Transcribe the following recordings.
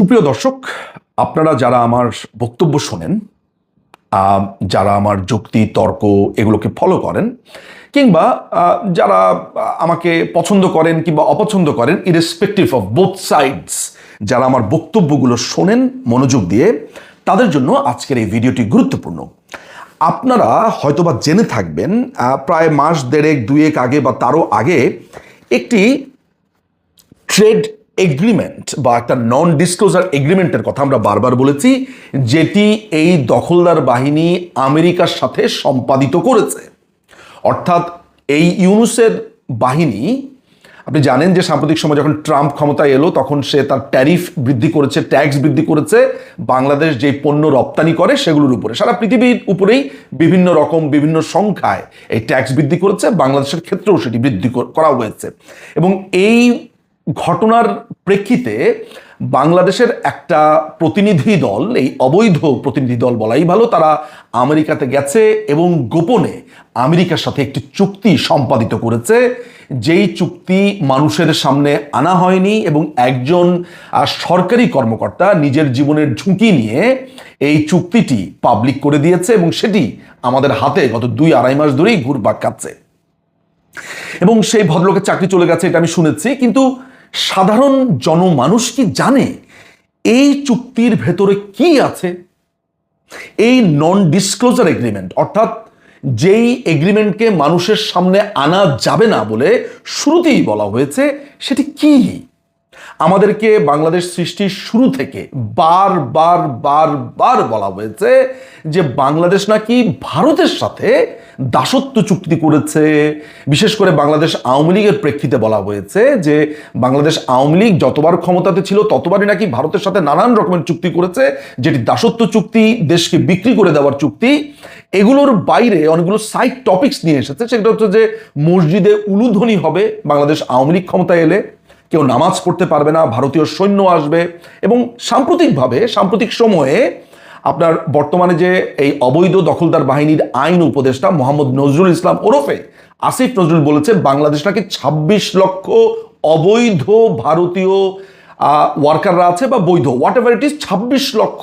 সুপ্রিয় দর্শক, আপনারা যারা আমার বক্তব্য শোনেন, যারা আমার যুক্তি তর্ক এগুলোকে ফলো করেন, কিংবা যারা আমাকে পছন্দ করেন কিংবা অপছন্দ করেন, ইরেসপেক্টিভ অফ বোথ সাইডস, যারা আমার বক্তব্যগুলো শোনেন মনোযোগ দিয়ে, তাদের জন্য আজকের এই ভিডিওটি গুরুত্বপূর্ণ। আপনারা হয়তোবা জেনে থাকবেন, প্রায় মাস দেড়েক দুয়েক আগে বা তারও আগে একটি ট্রেড এগ্রিমেন্ট বা একটা নন ডিসক্লোজার এগ্রিমেন্টের কথা আমরা বারবার বলেছি, যেটি এই দখলদার বাহিনী আমেরিকার সাথে সম্পাদিত করেছে। অর্থাৎ এই ইউনুসের বাহিনী, আপনি জানেন যে সাম্প্রতিক সময় যখন ট্রাম্প ক্ষমতায় এলো তখন সে তার ট্যারিফ বৃদ্ধি করেছে, ট্যাক্স বৃদ্ধি করেছে বাংলাদেশ যে পণ্য রপ্তানি করে সেগুলোর উপরে। সারা পৃথিবীর উপরেই বিভিন্ন রকম বিভিন্ন সংখ্যায় এই ট্যাক্স বৃদ্ধি করেছে, বাংলাদেশের ক্ষেত্রেও সেটি বৃদ্ধি করা হয়েছে। এবং এই ঘটনার প্রেক্ষিতে বাংলাদেশের একটা প্রতিনিধি দল, এই অবৈধ প্রতিনিধি দল বলাই ভালো, তারা আমেরিকাতে গেছে এবং গোপনে আমেরিকার সাথে একটি চুক্তি সম্পাদিত করেছে, যেই চুক্তি মানুষের সামনে আনা হয়নি এবং একজন সরকারি কর্মকর্তা নিজের জীবনের ঝুঁকি নিয়ে এই চুক্তিটি পাবলিক করে দিয়েছে এবং সেটি আমাদের হাতে গত 2-2.5 মাস ধরেই ঘুরপাক খাচ্ছে। এবং সেই ভদ্রলোকের চাকরি চলে গেছে, এটা আমি শুনেছি, কিন্তু সাধারণ জনমানুষ কি জানে এই চুক্তির ভেতরে কি আছে? এই নন ডিসক্লোজার এগ্রিমেন্ট, অর্থাৎ যেই এগ্রিমেন্টকে মানুষের সামনে আনা যাবে না বলে শুরুতেই বলা হয়েছে, সেটি কি? আমাদেরকে বাংলাদেশ সৃষ্টির শুরু থেকে বারবার বলা হয়েছে যে বাংলাদেশ নাকি ভারতের সাথে দাসত্ব চুক্তি করেছে। বিশেষ করে বাংলাদেশ আওয়ামী লীগের প্রেক্ষিতে বলা হয়েছে যে বাংলাদেশ আওয়ামী লীগ যতবার ক্ষমতাতে ছিল ততবারই নাকি ভারতের সাথে নানান রকমের চুক্তি করেছে, যেটি দাসত্ব চুক্তি, দেশকে বিক্রি করে দেওয়ার চুক্তি। এগুলোর বাইরে অনেকগুলো সাইড টপিকস নিয়ে এসেছে। সেটা হচ্ছে যে মসজিদে উলুধ্বনি হবে বাংলাদেশ আওয়ামী লীগ ক্ষমতায় এলে, কেউ নামাজ পড়তে পারবে না, ভারতীয় সৈন্য আসবে। এবং সাম্প্রতিক সময়ে আপনার বর্তমানে যে এই অবৈধ দখলদার বাহিনীর আইন উপদেষ্টা মোহাম্মদ নজরুল ইসলাম ওরফে আসিফ নজরুল বলেছে বাংলাদেশ নাকি 26 লক্ষ অবৈধ ভারতীয় ওয়ার্কাররা আছে, বা বৈধ হোয়াট এভার ইট ইজ, 26 লক্ষ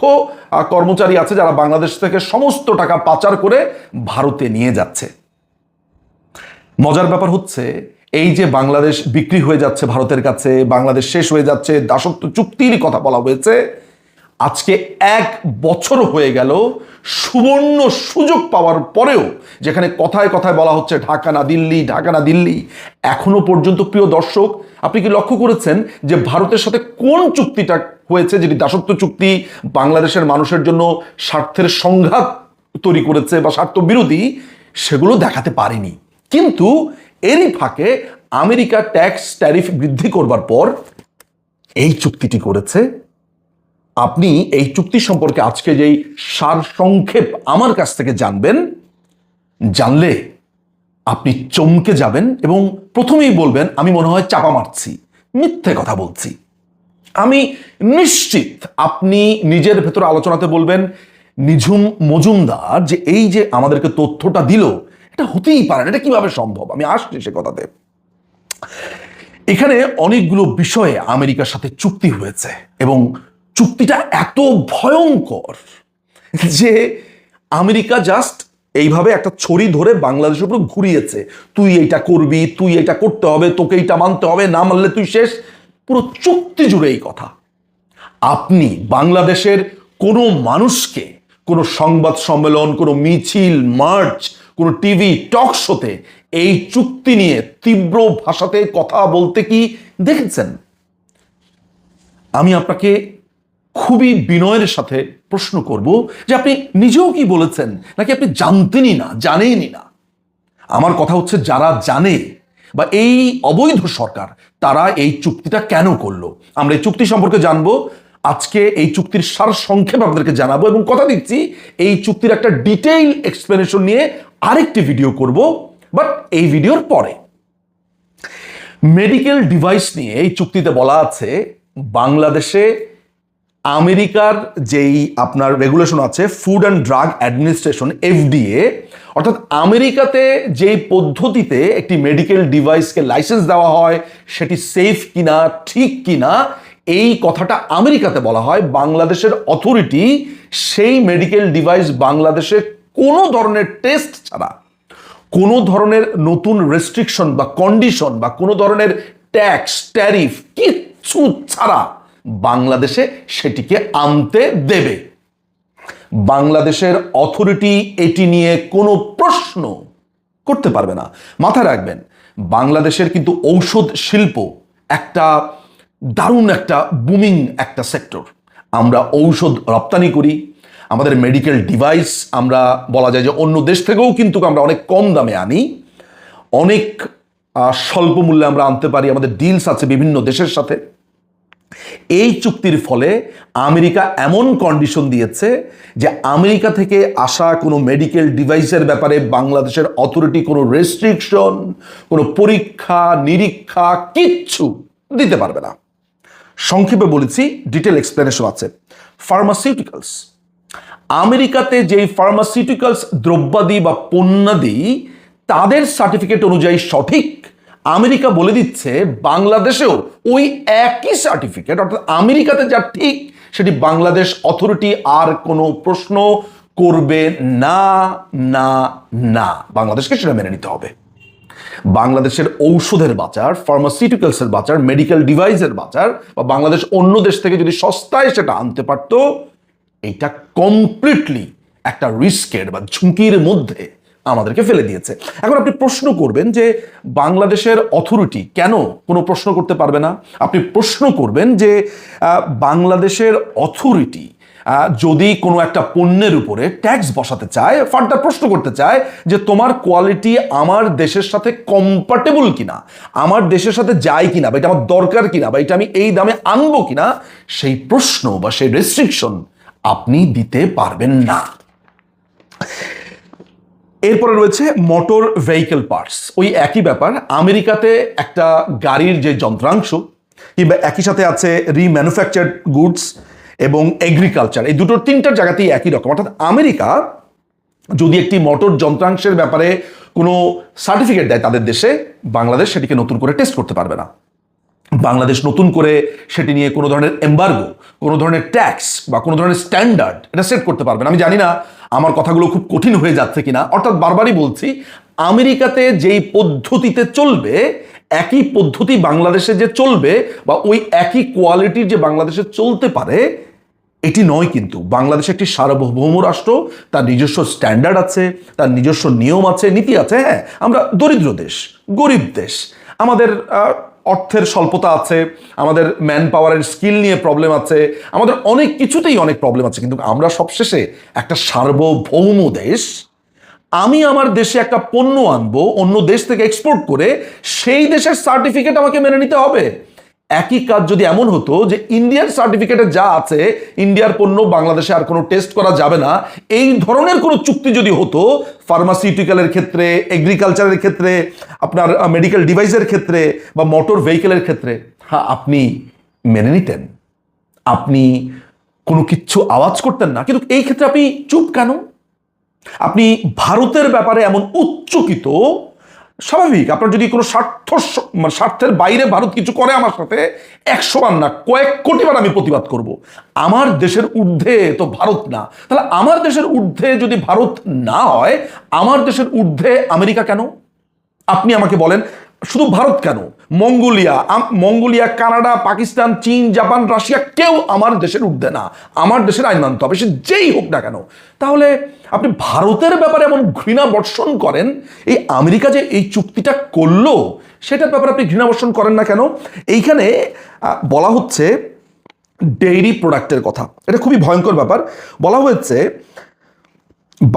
কর্মচারী আছে যারা বাংলাদেশ থেকে সমস্ত টাকা পাচার করে ভারতে নিয়ে যাচ্ছে। মজার ব্যাপার হচ্ছে, এই যে বাংলাদেশ বিক্রি হয়ে যাচ্ছে ভারতের কাছে, বাংলাদেশ শেষ হয়ে যাচ্ছে, দাসত্ব চুক্তির কথা বলা হয়েছে, আজকে 1 বছর হয়ে গেল, সুবর্ণ সুযোগ পাওয়ার পরেও যেখানে কথায় কথায় বলা হচ্ছে ঢাকা না দিল্লি, ঢাকা না দিল্লি, এখনো পর্যন্ত প্রিয় দর্শক আপনি কি লক্ষ্য করেছেন যে ভারতের সাথে কোন চুক্তিটা হয়েছে যেটি দাসত্ব চুক্তি, বাংলাদেশের মানুষের জন্য স্বার্থের সংঘাত তৈরি করেছে বা স্বার্থ বিরোধী, সেগুলো দেখাতে পারেনি। কিন্তু এরই ফাঁকে আমেরিকা ট্যাক্স ট্যারিফ বৃদ্ধি করবার পর এই চুক্তিটি করেছে। আপনি এই চুক্তি সম্পর্কে আজকে যেই সারসংক্ষেপ আমার কাছ থেকে জানলে আপনি চমকে যাবেন এবং প্রথমেই বলবেন আমি মনে হয় চাপা মারছি, মিথ্যে কথা বলছি। আমি নিশ্চিত আপনি নিজের ভেতরে আলোচনাতে বলবেন নিঝুম মজুমদার যে এই যে আমাদেরকে তথ্যটা দিল, এটা হতেই পারে না, এটা কিভাবে সম্ভব? আমি আসছি সে কথাতে। এখানে অনেকগুলো বিষয়ে আমেরিকার সাথে চুক্তি হয়েছে এবং চুক্তিটা এত ভয়ঙ্কর যে আমেরিকা জাস্ট এইভাবে একটা ছড়ি ধরে বাংলাদেশের উপর ঘুরিয়েছে। তুই এইটা করবি, তুই এটা করতে হবে, তোকে এইটা মানতে হবে, না মানলে তুই শেষ। পুরো চুক্তি জুড়ে এই কথা। আপনি বাংলাদেশের কোনো মানুষকে কোনো সংবাদ সম্মেলন, কোনো মিছিল, মার্চ, কোনো টিভি টক শোতে এই চুক্তি নিয়ে তীব্র ভাষাতে কথা বলতে কি দেখেছেন? আমি আপনাকে খুবই বিনয়ের সাথে প্রশ্ন করব যে আপনি নিজেও কি বলেছেন, নাকি আপনি জানতেনই না, জানেনই না? আমার কথা হচ্ছে, যারা জানে বা এই অবৈধ সরকার, তারা এই চুক্তিটা কেন করলো, আমরা এই চুক্তি সম্পর্কে জানবো। আজকে এই চুক্তির সারসংক্ষেপ আপনাদেরকে জানাবো এবং কথা দিচ্ছি এই চুক্তির একটা ডিটেইল এক্সপ্লেনেশন নিয়ে আরেকটি ভিডিও করব, বাট এই ভিডিওর পরে। মেডিকেল ডিভাইস নিয়ে এই চুক্তিতে বলা আছে বাংলাদেশে আমেরিকার যেই আপনার রেগুলেশন আছে, food and drug administration, FDA, অর্থাৎ আমেরিকাতে যেই পদ্ধতিতে একটি মেডিকেল ডিভাইসকে লাইসেন্স দেওয়া হয় সেটি সেফ কিনা, ঠিক কিনা, এই কথাটা আমেরিকাতে বলা হয়, বাংলাদেশের অথরিটি সেই মেডিকেল ডিভাইস বাংলাদেশে কোনো ধরনের টেস্ট ছাড়া, কোনো ধরনের নতুন রেস্ট্রিকশন বা কন্ডিশন বা কোনো ধরনের ট্যাক্স ট্যারিফ কিচ্ছু ছাড়া বাংলাদেশে সেটিকে আনতে দেবে। বাংলাদেশের অথরিটি এটি নিয়ে কোনো প্রশ্ন করতে পারবে না। মাথায় রাখবেন, বাংলাদেশের কিন্তু ঔষধ শিল্প একটা দারুণ একটা বুমিং একটা সেক্টর। আমরা ঔষধ রপ্তানি করি, আমাদের মেডিকেল ডিভাইস আমরা বলা যায় যে অন্য দেশ থেকেও কিন্তু আমরা অনেক কম দামে আনি, অনেক স্বল্প মূল্যে আমরা আনতে পারি, আমাদের ডিলস আছে বিভিন্ন দেশের সাথে। এই চুক্তির ফলে আমেরিকা এমন কন্ডিশন দিয়েছে যে আমেরিকা থেকে আসা কোনো মেডিকেল ডিভাইসের ব্যাপারে বাংলাদেশের অথরিটি কোনো রেস্ট্রিকশন, কোনো পরীক্ষা নিরীক্ষা কিচ্ছু দিতে পারবে না। সংক্ষেপে বলেছি, ডিটেল এক্সপ্লেনেশন আছে। ফার্মাসিউটিক্যালস, আমেরিকাতে যেই ফার্মাসিউটিক্যালস দ্রব্যাদি বা পণ্যাদি তাদের সার্টিফিকেট অনুযায়ী সঠিক, আমেরিকা বলে দিচ্ছে বাংলাদেশেও ওই একই সার্টিফিকেট, অর্থাৎ আমেরিকাতে যা ঠিক সেটি বাংলাদেশ অথরিটি আর কোনো প্রশ্ন করবে না না না, বাংলাদেশকে সেটা মেনে নিতে হবে। বাংলাদেশের ঔষধের বাজার, ফার্মাসিউটিক্যালসের বাজার, মেডিকেল ডিভাইসের বাজার বা বাংলাদেশ অন্য দেশ থেকে যদি সস্তায় সেটা আনতে পারত, এটা কমপ্লিটলি একটা রিস্কের বা ঝুঁকির মধ্যে আমাদেরকে ফেলে দিয়েছে। এখন আপনি প্রশ্ন করবেন যে বাংলাদেশের অথরিটি কেন কোনো প্রশ্ন করতে পারবে না? আপনি প্রশ্ন করবেন যে বাংলাদেশের অথরিটি যদি কোনো একটা পণ্যের উপরে ট্যাক্স বসাতে চায়, ফার্দার প্রশ্ন করতে চায় যে তোমার কোয়ালিটি আমার দেশের সাথে কম্পাটেবল কিনা, আমার দেশের সাথে যায় কিনা, বা এটা আমার দরকার কিনা, বা এটা আমি এই দামে আনবো কিনা, সেই প্রশ্ন বা সেই রেস্ট্রিকশন আপনি দিতে পারবেন না। এরপরে রয়েছে মোটর ভেহিকেল পার্টস। ওই একই ব্যাপার, আমেরিকাতে একটা গাড়ির যে যন্ত্রাংশ কিংবা একই সাথে আছে রিম্যানুফ্যাকচার্ড গুডস এবং এগ্রিকালচার, এই দুটোর তিনটার জায়গাতেই একই রকম। অর্থাৎ আমেরিকা যদি একটি মোটর যন্ত্রাংশের ব্যাপারে কোনো সার্টিফিকেট দেয় তাদের দেশে, বাংলাদেশ সেটিকে নতুন করে টেস্ট করতে পারবে না। বাংলাদেশ নতুন করে সেটি নিয়ে কোনো ধরনের এম্বার্গো, কোনো ধরনের ট্যাক্স বা কোনো ধরনের স্ট্যান্ডার্ড এটা সেট করতে পারবে না। আমি জানি না আমার কথাগুলো খুব কঠিন হয়ে যাচ্ছে কিনা। অর্থাৎ বারবারই বলছি, আমেরিকাতে যেই পদ্ধতিতে চলবে একই পদ্ধতি বাংলাদেশে যে চলবে বা ওই একই কোয়ালিটির যে বাংলাদেশে চলতে পারে এটি নয়। কিন্তু বাংলাদেশ একটি সার্বভৌম রাষ্ট্র, তার নিজস্ব স্ট্যান্ডার্ড আছে, তার নিজস্ব নিয়ম আছে, নীতি আছে। হ্যাঁ, আমরা দরিদ্র দেশ, গরিব দেশ, আমাদের অর্থের স্বল্পতা আছে, আমাদের ম্যান পাওয়ারের স্কিল নিয়ে প্রবলেম আছে, আমাদের অনেক কিছুতেই অনেক প্রবলেম আছে, কিন্তু আমরা সবশেষে একটা সার্বভৌম দেশ। আমি আমার দেশে একটা পণ্য আনবো অন্য দেশ থেকে এক্সপোর্ট করে, সেই দেশের সার্টিফিকেট আমাকে মেনে নিতে হবে। একই কাজ যদি এমন হতো যে ইন্ডিয়ার সার্টিফিকেটে যা আছে, ইন্ডিয়ার পণ্য বাংলাদেশে আর কোনো টেস্ট করা যাবে না, এই ধরনের কোনো চুক্তি যদি হতো ফার্মাসিউটিক্যালের ক্ষেত্রে, এগ্রিকালচারের ক্ষেত্রে, আপনার মেডিকেল ডিভাইসের ক্ষেত্রে বা মোটর ভেহিকেলের ক্ষেত্রে, হ্যাঁ আপনি মেনে নিতেন, আপনি কোনো কিচ্ছু আওয়াজ করতেন না। কিন্তু এই ক্ষেত্রে আপনি চুপ কেন? আপনি ভারতের ব্যাপারে এমন উচ্চকিত, স্বাভাবিক আপনার যদি কোনো স্বার্থের বাইরে ভারত কিছু করে আমার সাথে 100 বার না কয়েক কোটি বার আমি প্রতিবাদ করব। আমার দেশের ঊর্ধ্বে তো ভারত না, তাহলে আমার দেশের ঊর্ধ্বে যদি ভারত না হয়, আমার দেশের ঊর্ধ্বে আমেরিকা কেন? আপনি আমাকে বলেন, শুধু ভারত কেন, মঙ্গোলিয়া, কানাডা, পাকিস্তান, চীন, জাপান, রাশিয়া, কেউ আমার দেশের ঊর্ধ্বে না। আমার দেশের আইন মানতে হবে, সে যেই হোক না কেন। তাহলে আপনি ভারতের ব্যাপারে এমন ঘৃণা বর্ষণ করেন, এই আমেরিকা যে এই চুক্তিটা করলো সেটার ব্যাপারে আপনি ঘৃণা বর্ষণ করেন না কেন? এইখানে বলা হচ্ছে ডেইরি প্রোডাক্টের কথা, এটা খুবই ভয়ঙ্কর ব্যাপার। বলা হয়েছে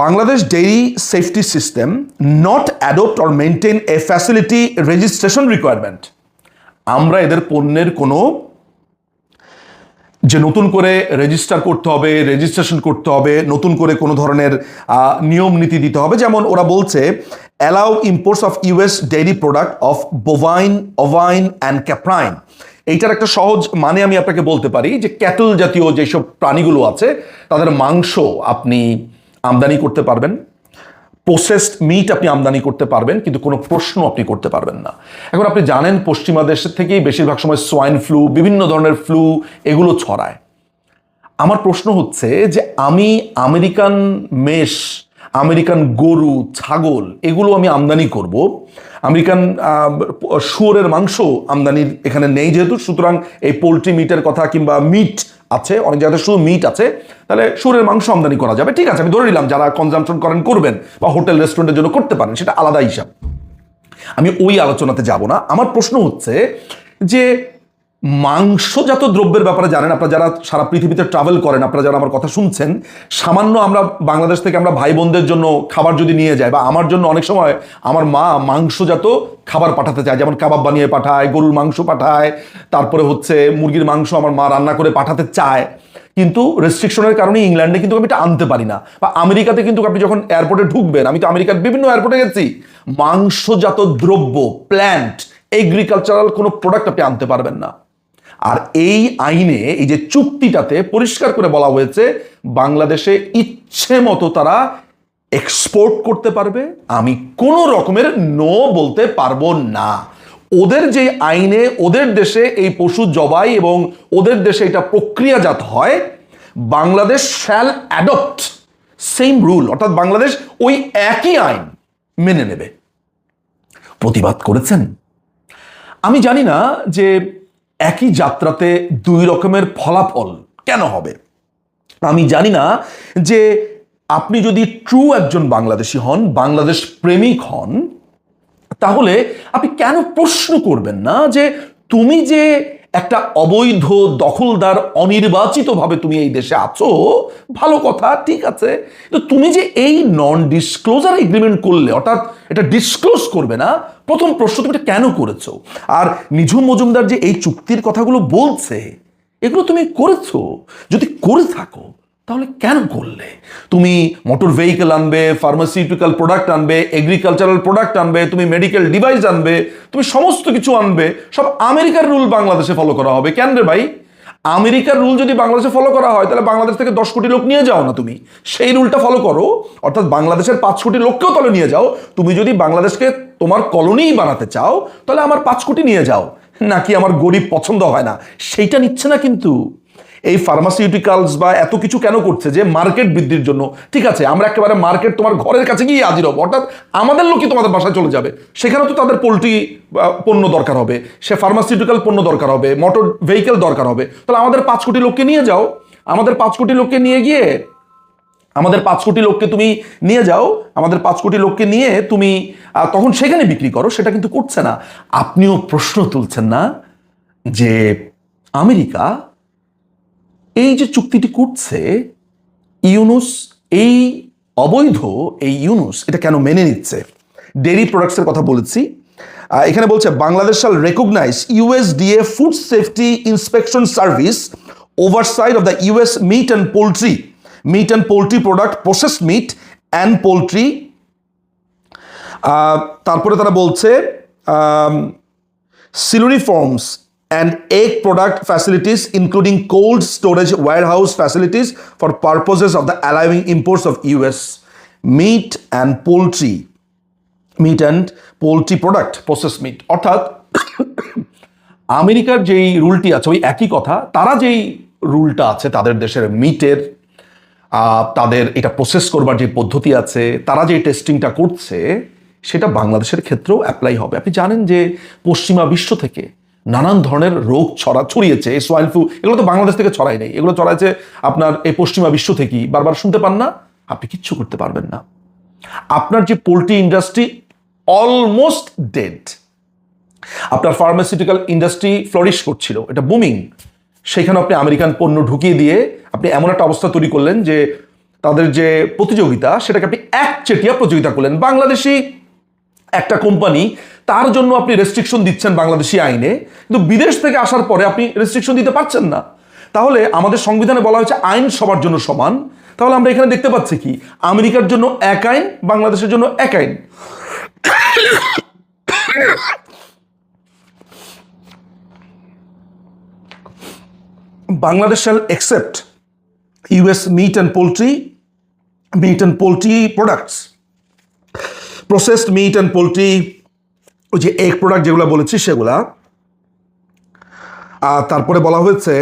Bangladesh dairy safety system not adopt or maintain a facility registration requirement. আমরা এদের পণ্যের কোনো যে নতুন করে রেজিস্টার করতে হবে, রেজিস্ট্রেশন করতে হবে, নতুন করে কোনো ধরনের নিয়ম নীতি দিতে হবে। যেমন ওরা বলছে allow imports of US dairy product of bovine, ovine and caprine. এইটার একটা সহজ মানে আমি আপনাকে বলতে পারি যে ক্যাটল জাতীয় যেসব প্রাণীগুলো আছে তাদের মাংস আপনি আমদানি করতে পারবেন। প্রসেসড মিট আপনি আমদানি করতে পারবেন, কিন্তু কোনো প্রশ্ন আপনি করতে পারবেন না। এখন আপনি জানেন পশ্চিমা দেশের থেকেই বেশিরভাগ সময় সোয়াইন ফ্লু, বিভিন্ন ধরনের ফ্লু এগুলো ছড়ায়। আমার প্রশ্ন হচ্ছে যে আমি আমেরিকান মেষ, আমেরিকান গরু, ছাগল এগুলো আমি আমদানি করব, আমেরিকান শুয়োরের মাংস আমদানির এখানে নেই যেহেতু, সুতরাং এই পোলট্রি মিটের কথা কিংবা মিট আছে, অনেক জায়গায় শুধু মিট আছে, তাহলে শুয়োরের মাংস আমদানি করা যাবে। ঠিক আছে, আমি ধরে নিলাম যারা কনজাম্পশন করেন করবেন, বা হোটেল রেস্টুরেন্টের জন্য করতে পারেন, সেটা আলাদা হিসাব, আমি ওই আলোচনাতে যাব না। আমার প্রশ্ন হচ্ছে যে মাংসজাত দ্রব্যের ব্যাপারে জানেন আপনারা যারা সারা পৃথিবীতে ট্রাভেল করেন, আপনারা যারা আমার কথা শুনছেন, সামান্য আমরা বাংলাদেশ থেকে আমরা ভাই বোনদের জন্য খাবার যদি নিয়ে যাই, বা আমার জন্য অনেক সময় আমার মা মাংসজাত খাবার পাঠাতে চায়, যেমন কাবাব বানিয়ে পাঠায়, গরুর মাংস পাঠায়, তারপরে হচ্ছে মুরগির মাংস আমার মা রান্না করে পাঠাতে চায়, কিন্তু রেস্ট্রিকশনের কারণে ইংল্যান্ডে কিন্তু আমি এটা আনতে পারি না। বা আমেরিকাতে কিন্তু আপনি যখন এয়ারপোর্টে ঢুকবেন, আমি তো আমেরিকার বিভিন্ন এয়ারপোর্টে গেছি, মাংসজাত দ্রব্য, প্ল্যান্ট, এগ্রিকালচারাল কোনো প্রোডাক্ট আপনি আনতে পারবেন না। আর এই আইনে, এই যে চুক্তিটাতে পরিষ্কার করে বলা হয়েছে বাংলাদেশে ইচ্ছে মতো তারা এক্সপোর্ট করতে পারবে, আমি কোনো রকমের নো বলতে পারবো না। ওদের যে আইনে ওদের দেশে এই পশু জবাই এবং ওদের দেশে এটা প্রক্রিয়াজাত হয়, Bangladesh shall adopt same rule, অর্থাৎ বাংলাদেশ ওই একই আইন মেনে নেবে। প্রতিবাদ করেছেন। আমি জানি না যে একই যাত্রাতে দুই রকমের ফলাফল কেন হবে। আমি জানি না যে আপনি যদি ট্রু একজন বাংলাদেশি হন, বাংলাদেশ প্রেমিক হন, তাহলে আপনি কেন প্রশ্ন করবেন না যে তুমি যে একটা অবৈধ দখলদার, অনির্বাচিতভাবে তুমি এই দেশে আছো, ভালো কথা, ঠিক আছে, তো তুমি যে এই নন ডিসক্লোজার এগ্রিমেন্ট করলে, অর্থাৎ এটা ডিসক্লোজ করবে না, প্রথম প্রশ্ন তুমি এটা কেন করেছো? আর নিঝুম মজুমদার যে এই চুক্তির কথাগুলো বলছে, এগুলো তুমি করেছো? যদি করে থাকো তাহলে কেন করলে? তুমি মোটর ভেহিকেল আনবে, ফার্মাসিউটিক্যাল প্রোডাক্ট আনবে, এগ্রিকালচারাল প্রোডাক্ট আনবে, তুমি মেডিকেল ডিভাইস আনবে, তুমি সমস্ত কিছু আনবে, সব আমেরিকার রুল বাংলাদেশে ফলো করা হবে। কেন রে ভাই? আমেরিকার রুল যদি বাংলাদেশে ফলো করা হয়, তাহলে বাংলাদেশ থেকে 10 কোটি লোক নিয়ে যাও না, তুমি সেই রুলটা ফলো করো, অর্থাৎ বাংলাদেশের 5 কোটি লোককেও তাহলে নিয়ে যাও। তুমি যদি বাংলাদেশকে তোমার কলোনিই বানাতে চাও, তাহলে আমার 5 কোটি নিয়ে যাও। নাকি আমার গরিব পছন্দ হয় না, সেইটা নিচ্ছে না। কিন্তু এই ফার্মাসিউটিক্যালস বা এত কিছু কেন করছে? যে মার্কেট বৃদ্ধির জন্য। ঠিক আছে, আমরা একেবারে মার্কেট তোমার ঘরের কাছে গিয়ে হাজির হবো, অর্থাৎ আমাদের লোকই তোমাদের বাসায় চলে যাবে, সেখানে তো তাদের পোল্ট্রি পণ্য দরকার হবে, সে ফার্মাসিউটিক্যাল পণ্য দরকার হবে, মোটর ভেহিকেল দরকার হবে। তাহলে আমাদের 5 কোটি লোককে নিয়ে যাও, আমাদের 5 কোটি লোককে নিয়ে গিয়ে, আমাদের 5 কোটি লোককে তুমি নিয়ে যাও, আমাদের 5 কোটি লোককে নিয়ে তুমি তখন সেখানে বিক্রি করো। সেটা কিন্তু করছে না। আপনিও প্রশ্ন তুলছেন না যে আমেরিকা এই যে চুক্তিটি করছে, ইউনুস এই অবৈধ, এই ইউনুস এটা কেন মেনে নিচ্ছে? ডেইরি প্রোডাক্টসের কথা বলেছি, এখানে বলছে Bangladesh shall recognize USDA food safety inspection service oversight of the US meat and poultry product, processed meat and poultry. তারপরে তারা বলছে siluriforms and egg product facilities including cold storage warehouse facilities for purposes of the allowing imports of US meat and poultry product, processed meat। অর্থাৎ আমেরিকার যেই রুলটি আছে ওই একই কথা, তারা যেই রুলটা আছে তাদের দেশের মিটের, তাদের এটা প্রসেস করবার যে পদ্ধতি আছে, তারা যে টেস্টিংটা করছে, সেটা বাংলাদেশের ক্ষেত্রেও অ্যাপ্লাই হবে। আপনি জানেন যে পশ্চিমা বিশ্ব থেকে নানান ধরনের রোগ ছড়িয়েছে। সোয়াইন ফ্লু এগুলো তো বাংলাদেশ থেকে ছড়াই নাই, এগুলো ছড়াইছে আপনার এই পশ্চিমা বিশ্ব থেকেই। বারবার শুনতে পান না? আপনি কিচ্ছু করতে পারবেন না। আপনার যে পোল্ট্রি ইন্ডাস্ট্রি অলমোস্ট ডেড, আপনার ফার্মাসিউটিক্যাল ইন্ডাস্ট্রি ফ্লোরিশ করছিল, এটা বুমিং, সেখানে আপনি আমেরিকান পণ্য ঢুকিয়ে দিয়ে আপনি এমন একটা অবস্থা তৈরি করলেন যে তাদের যে প্রতিযোগিতা, সেটাকে আপনি একচেটিয়া প্রতিযোগিতা করলেন। বাংলাদেশি একটা কোম্পানি, তার জন্য আপনি রেস্ট্রিকশন দিচ্ছেন বাংলাদেশি আইনে, কিন্তু বিদেশ থেকে আসার পরে আপনি রেস্ট্রিকশন দিতে পারছেন না। তাহলে আমাদের সংবিধানে বলা হয়েছে আইন সবার জন্য সমান। তাহলে আমরা এখানে দেখতে পাচ্ছি কি, আমেরিকার জন্য এক আইন, বাংলাদেশের জন্য এক আইন। Bangladesh shall accept US meat and poultry products processed meat and poultry, ওই যে এগ প্রোডাক্ট যেগুলো বলেছি সেগুলা। তারপরে বলা হয়েছে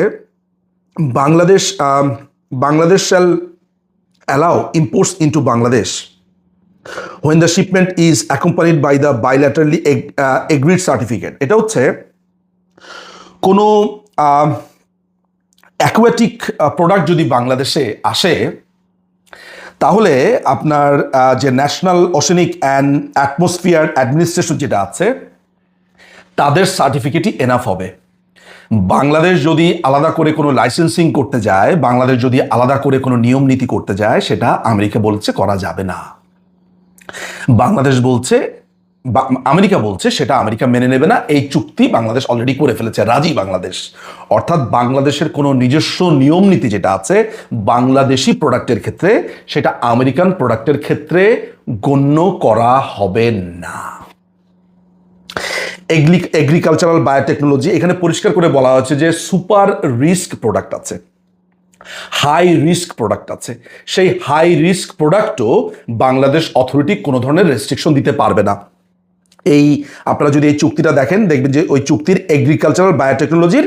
Bangladesh shall allow imports into Bangladesh when the shipment is accompanied by the bilaterally agreed certificate। এটা হচ্ছে কোনো অ্যাকুয়াটিক প্রোডাক্ট যদি বাংলাদেশে আসে তাহলে আপনার যে national oceanic and atmosphere administration যেটা আছে তাদের সার্টিফিকেটই এনাফ হবে। বাংলাদেশ যদি আলাদা করে কোনো লাইসেন্সিং করতে যায়, বাংলাদেশ যদি আলাদা করে কোনো নিয়ম নীতি করতে যায়, সেটা আমেরিকা বলছে করা যাবে না। বাংলাদেশ বলছে, আমেরিকা বলছে সেটা আমেরিকা মেনে নেবে না। এই চুক্তি বাংলাদেশ অলরেডি করে ফেলেছে, রাজি বাংলাদেশ। অর্থাৎ বাংলাদেশের কোনো নিজস্ব নিয়ম নীতি যেটা আছে বাংলাদেশি প্রোডাক্টের ক্ষেত্রে, সেটা আমেরিকান প্রোডাক্টের ক্ষেত্রে গণ্য করা হবে না। এগ্রিকালচারাল বায়োটেকনোলজি, এখানে পরিষ্কার করে বলা হয়েছে যে সুপার রিস্ক প্রোডাক্ট আছে, হাই রিস্ক প্রোডাক্ট আছে। সেই হাই রিস্ক প্রোডাক্টও বাংলাদেশ অথরিটি কোনো ধরনের রেস্ট্রিকশন দিতে পারবে না। এই আপনারা যদি এই চুক্তিটা দেখেন দেখবেন যে ওই চুক্তির এগ্রিকালচারাল বায়োটেকনোলজির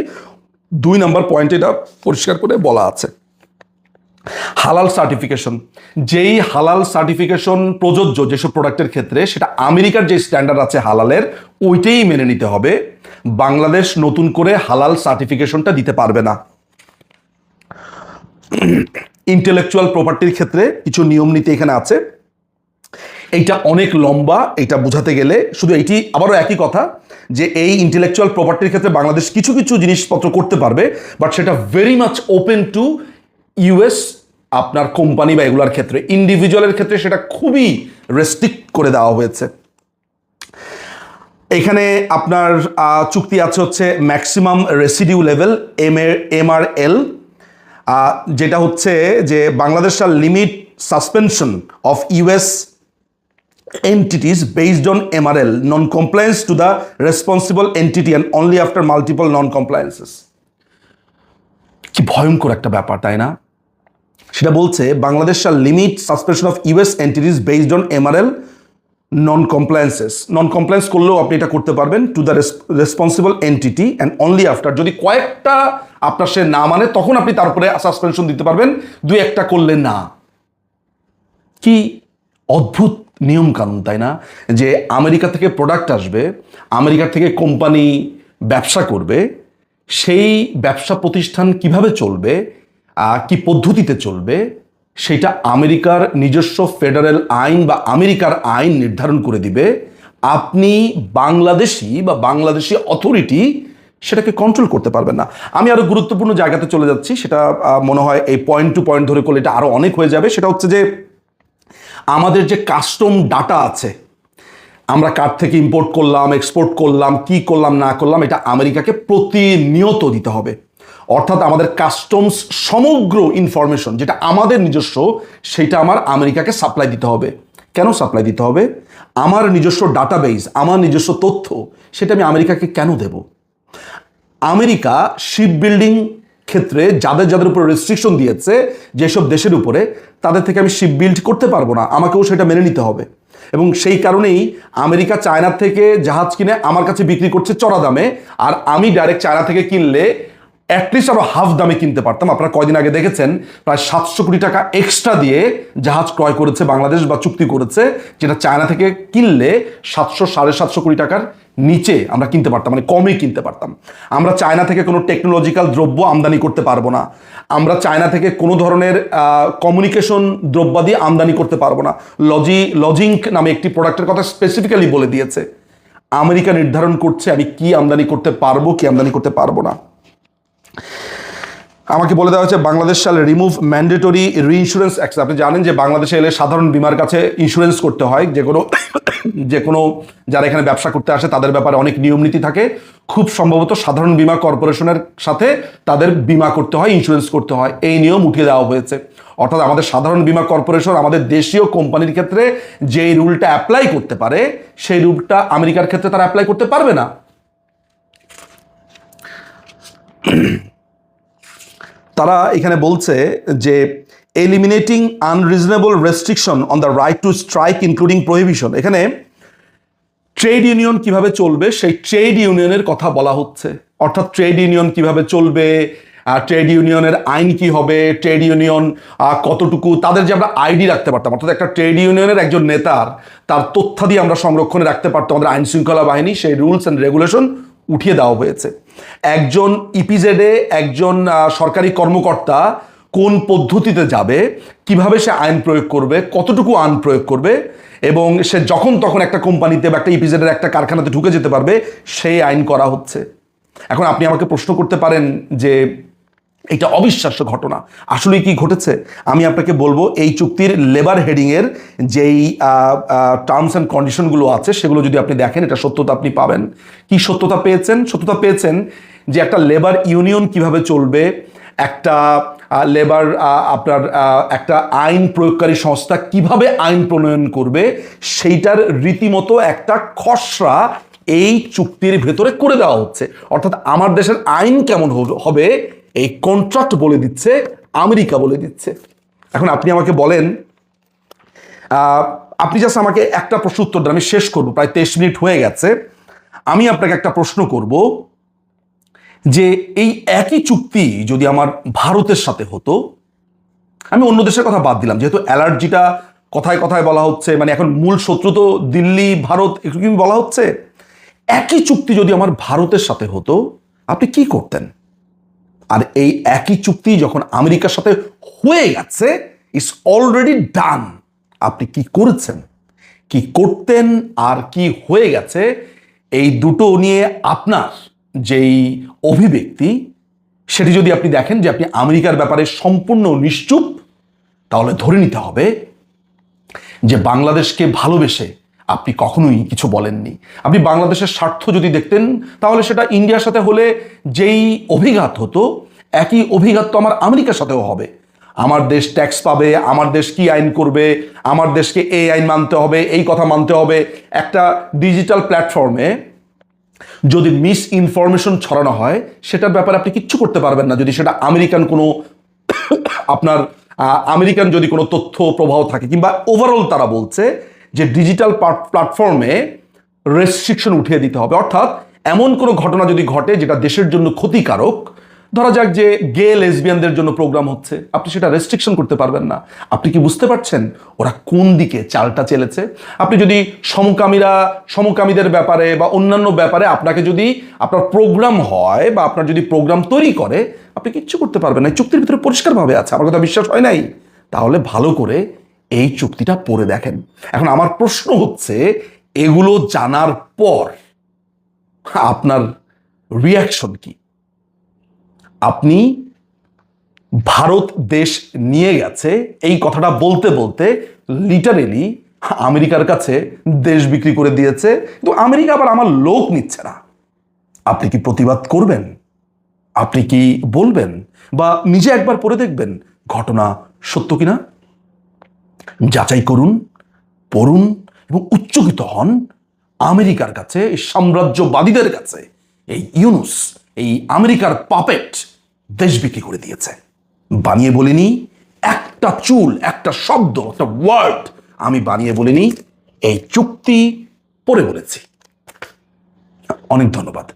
2 নম্বর পয়েন্টে এটা পরিষ্কার করে বলা আছে। হালাল সার্টিফিকেশন, যেই হালাল সার্টিফিকেশন প্রযোজ্য যেসব প্রোডাক্টের ক্ষেত্রে, সেটা আমেরিকার যে স্ট্যান্ডার্ড আছে হালালের ওইটাই মেনে নিতে হবে। বাংলাদেশ নতুন করে হালাল সার্টিফিকেশনটা দিতে পারবে না। ইন্টেলেকচুয়াল প্রপার্টির ক্ষেত্রে কিছু নিয়ম নীতি এখানে আছে, এইটা অনেক লম্বা। এটা বোঝাতে গেলে শুধু এইটি আবারও একই কথা যে এই ইন্টেলেকচুয়াল প্রপার্টির ক্ষেত্রে বাংলাদেশ কিছু কিছু জিনিসপত্র করতে পারবে, বাট সেটা very much open to US আপনার কোম্পানি বা এগুলার ক্ষেত্রে। ইন্ডিভিজুয়ালের ক্ষেত্রে সেটা খুবই রেস্ট্রিক্ট করে দেওয়া হয়েছে। এখানে আপনার চুক্তি আছে হচ্ছে ম্যাক্সিমাম রেসিডিউ লেভেল MRL, যেটা হচ্ছে যে বাংলাদেশ শাল limit suspension of US entities based on MRL non-compliance to the responsible entity and only after multiple non-compliances। কি ভয়ঙ্কর একটা ব্যাপার, তাই না? সেটা বলছে বাংলাদেশ শাল limit suspension of US entities based on MRL non compliance করলেও আপনি এটা করতে পারবেন to the responsible entity and only after, যদি কয়েকটা আপনার সে না মানে তখন আপনি তারপরে সাসপেনশন দিতে পারবেন, 2-1টা করলে না। কি অদ্ভুত নিয়ম কানুন, তাই না? যে আমেরিকা থেকে প্রোডাক্ট আসবে, আমেরিকার থেকে কোম্পানি ব্যবসা করবে, সেই ব্যবসা প্রতিষ্ঠান কিভাবে চলবে, কি পদ্ধতিতে চলবে, সেটা আমেরিকার নিজস্ব ফেডারেল আইন বা আমেরিকার আইন নির্ধারণ করে দিবে। আপনি বাংলাদেশি বা বাংলাদেশি অথরিটি সেটাকে কন্ট্রোল করতে পারবেন না। আমি আরো গুরুত্বপূর্ণ জায়গাতে চলে যাচ্ছি, সেটা মনে হয় এই পয়েন্ট টু পয়েন্ট ধরে করলে এটা আরো অনেক হয়ে যাবে। সেটা হচ্ছে যে আমাদের যে কাস্টম ডাটা আছে, আমরা কার থেকে ইম্পোর্ট করলাম, এক্সপোর্ট করলাম, কি করলাম না করলাম, এটা আমেরিকাকে প্রতিনিয়ত দিতে হবে। অর্থাৎ আমাদের কাস্টমস সমগ্র ইনফরমেশন যেটা আমাদের নিজস্ব, সেটা আমার আমেরিকাকে সাপ্লাই দিতে হবে। কেন সাপ্লাই দিতে হবে? আমার নিজস্ব ডাটাবেস, আমার নিজস্ব তথ্য, সেটা আমি আমেরিকাকে কেন দেব? আমেরিকা শিপ বিল্ডিং ক্ষেত্রে যাদের উপর রেস্ট্রিকশন দিয়েছে, যেসব দেশের উপরে, তাদের থেকে আমি শিপ বিল্ড করতে পারবো না, আমাকেও সেটা মেনে নিতে হবে। এবং সেই কারণেই আমেরিকা চায়নার থেকে জাহাজ কিনে আমার কাছে বিক্রি করছে চড়া দামে, আর আমি ডাইরেক্ট চায়না থেকে কিনলে অ্যাটলিস্ট আরো হাফ দামে কিনতে পারতাম। আপনারা কয়দিন আগে দেখেছেন প্রায় 700 কোটি টাকা এক্সট্রা দিয়ে জাহাজ ক্রয় করেছে বাংলাদেশ বা চুক্তি করেছে, যেটা চায়না থেকে কিনলে 700-750 কোটি টাকার নিচে আমরা কিনতে পারতাম, মানে কমে কিনতে পারতাম। আমরা চায়না থেকে কোনো টেকনোলজিক্যাল দ্রব্য আমদানি করতে পারবো না, আমরা চায়না থেকে কোনো ধরনের কমিউনিকেশন দ্রব্যাদি আমদানি করতে পারবো না। লজিংক নামে একটি প্রোডাক্টের কথা স্পেসিফিক্যালি বলে দিয়েছে। আমেরিকা নির্ধারণ করছে আমি কি আমদানি করতে পারবো, কি আমদানি করতে পারবো না। আমাকে বলে দেওয়া হচ্ছে বাংলাদেশ শাল রিমুভ ম্যান্ডেটরি রিইন্স্যুরেন্স অ্যাক্ট। আপনি জানেন যে বাংলাদেশে এলে সাধারণ বীমার কাছে ইন্স্যুরেন্স করতে হয়। যে কোনো যারা এখানে ব্যবসা করতে আসে তাদের ব্যাপারে অনেক নিয়ম নীতি থাকে। খুব সম্ভবত সাধারণ বীমা কর্পোরেশনের সাথে তাদের বীমা করতে হয়, ইন্স্যুরেন্স করতে হয়। এই নিয়ম উঠিয়ে দেওয়া হয়েছে। অর্থাৎ আমাদের সাধারণ বীমা কর্পোরেশন আমাদের দেশীয় কোম্পানির ক্ষেত্রে যেই রুলটা অ্যাপ্লাই করতে পারে, সেই রুলটা আমেরিকার ক্ষেত্রে তারা অ্যাপ্লাই করতে পারবে না। তারা এখানে বলছে যে eliminating unreasonable restriction on the right two strike including prohibition. এখানে ট্রেড ইউনিয়ন কিভাবে চলবে সেই ট্রেড ইউনিয়নের কথা বলা হচ্ছে, অর্থাৎ ট্রেড ইউনিয়ন কিভাবে চলবে, ট্রেড ইউনিয়নের আইন কি হবে, ট্রেড ইউনিয়ন কতটুকু, তাদের যে আমরা আইডি রাখতে পারতাম, অর্থাৎ একটা ট্রেড ইউনিয়নের একজন নেতার তার তথ্যাদি আমরা সংরক্ষণে রাখতে পারতাম আমাদের আইন শৃঙ্খলা বাহিনী, সেই রুলস অ্যান্ড রেগুলেশন উঠিয়ে দেওয়া হয়েছে। একজন ইপিজেডে একজন সরকারি কর্মকর্তা কোন পদ্ধতিতে যাবে, কিভাবে সে আইন প্রয়োগ করবে, কতটুকু আইন প্রয়োগ করবে, এবং সে যখন তখন একটা কোম্পানিতে বা একটা ইপিজেডের একটা কারখানাতে ঢুকে যেতে পারবে, সেই আইন করা হচ্ছে। এখন আপনি আমাকে প্রশ্ন করতে পারেন যে এটা অবিশ্বাস্য ঘটনা, আসলে কি ঘটেছে? আমি আপনাকে বলবো এই চুক্তির লেবার হেডিংয়ের যেই টার্মস অ্যান্ড কন্ডিশনগুলো আছে সেগুলো যদি আপনি দেখেন, এটা সত্যতা আপনি পাবেন। কি সত্যতা পেয়েছেন? সত্যতা পেয়েছেন যে একটা লেবার ইউনিয়ন কিভাবে চলবে, একটা লেবার আপনার একটা আইন প্রয়োগকারী সংস্থা কিভাবে আইন প্রণয়ন করবে, সেইটার রীতিমতো একটা খসড়া এই চুক্তির ভেতরে করে দেওয়া হচ্ছে। অর্থাৎ আমার দেশের আইন কেমন হবে এই কন্ট্রাক্ট বলে দিচ্ছে, আমেরিকা বলে দিচ্ছে। এখন আপনি আমাকে বলেন, আপনি জাস্ট আমাকে একটা প্রশ্ন উত্তর দেন, আমি শেষ করবো, প্রায় 23 মিনিট হয়ে গেছে। আমি আপনাকে একটা প্রশ্ন করব যে এই একই চুক্তি যদি আমার ভারতের সাথে হতো, আমি অন্য দেশের কথা বাদ দিলাম, যেহেতু অ্যালার্জিটা কথায় কথায় বলা হচ্ছে, মানে এখন মূল শত্রু তো দিল্লি ভারত একটু কি বলা হচ্ছে, একই চুক্তি যদি আমার ভারতের সাথে হতো আপনি কি করতেন? আর এই একই চুক্তি যখন আমেরিকার সাথে হয়ে গেছে, ইটস অলরেডি ডান, আপনি কি করেছেন, কি করতেন, আর কি হয়ে গেছে, এই দুটো নিয়ে আপনার যেই অভিব্যক্তি সেটি যদি আপনি দেখেন যে আপনি আমেরিকার ব্যাপারে সম্পূর্ণ নিশ্চুপ, তাহলে ধরে নিতে হবে যে বাংলাদেশকে ভালোবেসে আপনি কখনোই কিছু বলেননি। আপনি বাংলাদেশের স্বার্থ যদি দেখতেন তাহলে সেটা ইন্ডিয়ার সাথে হলে যেই অভিঘাত হতো, একই অভিঘাত তো আমার আমেরিকার সাথেও হবে। আমার দেশ ট্যাক্স পাবে, আমার দেশ কি আইন করবে, আমার দেশকে এই আইন মানতে হবে, এই কথা মানতে হবে। একটা ডিজিটাল প্ল্যাটফর্মে যদি মিস ইনফরমেশন ছড়ানো হয়, সেটার ব্যাপারে আপনি কিচ্ছু করতে পারবেন না যদি সেটা আমেরিকান কোনো আপনার আমেরিকান যদি কোনো তথ্য প্রবাহ থাকে, কিংবা ওভারঅল তারা বলছে যে ডিজিটাল প্ল্যাটফর্মে রেস্ট্রিকশন উঠিয়ে দিতে হবে। অর্থাৎ এমন কোনো ঘটনা যদি ঘটে যেটা দেশের জন্য ক্ষতিকারক, ধরা যাক যে গে লেসবিয়ানদের জন্য প্রোগ্রাম হচ্ছে, আপনি সেটা রেস্ট্রিকশন করতে পারবেন না। আপনি কি বুঝতে পারছেন ওরা কোন দিকে চালটা চেলেছে? আপনি যদি সমকামীদের ব্যাপারে বা অন্যান্য ব্যাপারে আপনাকে যদি আপনার প্রোগ্রাম হয় বা আপনার যদি প্রোগ্রাম তৈরি করে, আপনি কিচ্ছু করতে পারবেন না। চুক্তির ভিতরে পরিষ্কারভাবে আছে, আমার কথা বিশ্বাস হয় নাই? তাহলে ভালো করে এই চুক্তিটা পড়ে দেখেন। এখন আমার প্রশ্ন হচ্ছে, এগুলো জানার পর আপনার রিয়াকশন কি? আপনি ভারত দেশ নিয়ে গেছে এই কথাটা বলতে বলতে লিটারেলি আমেরিকার কাছে দেশ বিক্রি করে দিয়েছে, কিন্তু আমেরিকা আবার আমার লোক নিচ্ছে না। আপনি কি প্রতিবাদ করবেন? আপনি কি বলবেন, বা নিজে একবার পড়ে দেখবেন ঘটনা সত্য কিনা? যাচাই করুন, পড়ুন এবং উচ্চকিত হন। আমেরিকার কাছে, এই সাম্রাজ্যবাদীদের কাছে এই ইউনুস, এই আমেরিকার পাপেট দেশ বিক্রি করে দিয়েছে। বানিয়ে বলিনি একটা চুল, একটা শব্দ, একটা ওয়ার্ড আমি বানিয়ে বলিনি, এই চুক্তি পড়ে বলেছি। অনেক ধন্যবাদ।